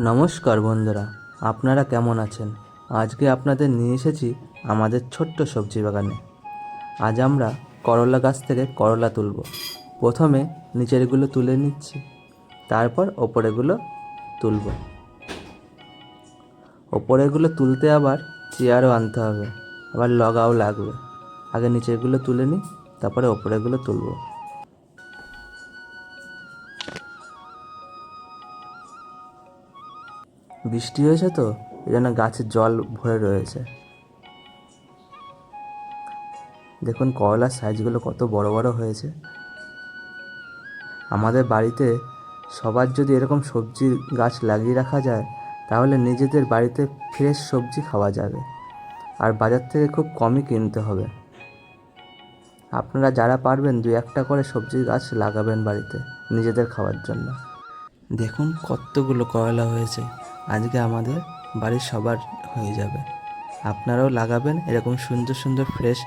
নমস্কার বন্ধুরা, আপনারা কেমন আছেন? আজকে আপনাদের নিয়ে এসেছি আমাদের ছোট্ট সবজি বাগানে। আজ আমরা করলা গাছ থেকে করলা তুলব। প্রথমে নিচেরগুলো তুলে নিচ্ছি, তারপর ওপরেগুলো তুলব। ওপরেগুলো তুলতে আবার চেয়ারও আনতে হবে, আবার লগাও লাগবে। আগে নিচেরগুলো তুলে নিই, তারপরে ওপরেগুলো তুলব। বৃষ্টি হয়েছে তো, এই জন্য গাছে জল ভরে রয়েছে। দেখুন করলার সাইজগুলো কত বড় বড় হয়েছে। আমাদের বাড়িতে সবার যদি এরকম সবজি গাছ লাগিয়ে রাখা যায়, তাহলে নিজেদের বাড়িতে ফ্রেশ সবজি খাওয়া যাবে, আর বাজার থেকে খুব কমই কিনতে হবে। আপনারা যারা পারবেন 2-1টা করে সবজি গাছ লাগাবেন বাড়িতে নিজেদের খাওয়ার জন্য। দেখুন কতগুলো করলা হয়েছে, আজকে আমাদের বাড়ির সবার হয়ে যাবে। আপনারাও লাগাবেন এরকম সুন্দর সুন্দর ফ্রেশ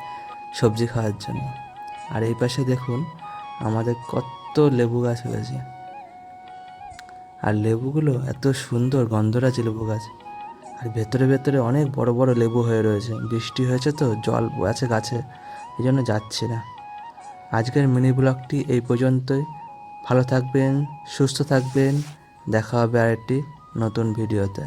সবজি খাওয়ার জন্য। আর এই পাশে দেখুন আমাদের কত লেবু গাছ হয়েছে, আর লেবুগুলো এত সুন্দর গন্ধরাজ লেবু গাছ। আর ভেতরে ভেতরে অনেক বড় বড় লেবু হয়ে রয়েছে। বৃষ্টি হয়েছে তো, জল আছে গাছে, এই জন্য যাচ্ছি না। আজকের মিনি ব্লগটি এই পর্যন্তই। ভালো থাকবেন, সুস্থ থাকবেন। দেখা হবে আরেকটি নতুন ভিডিওতে।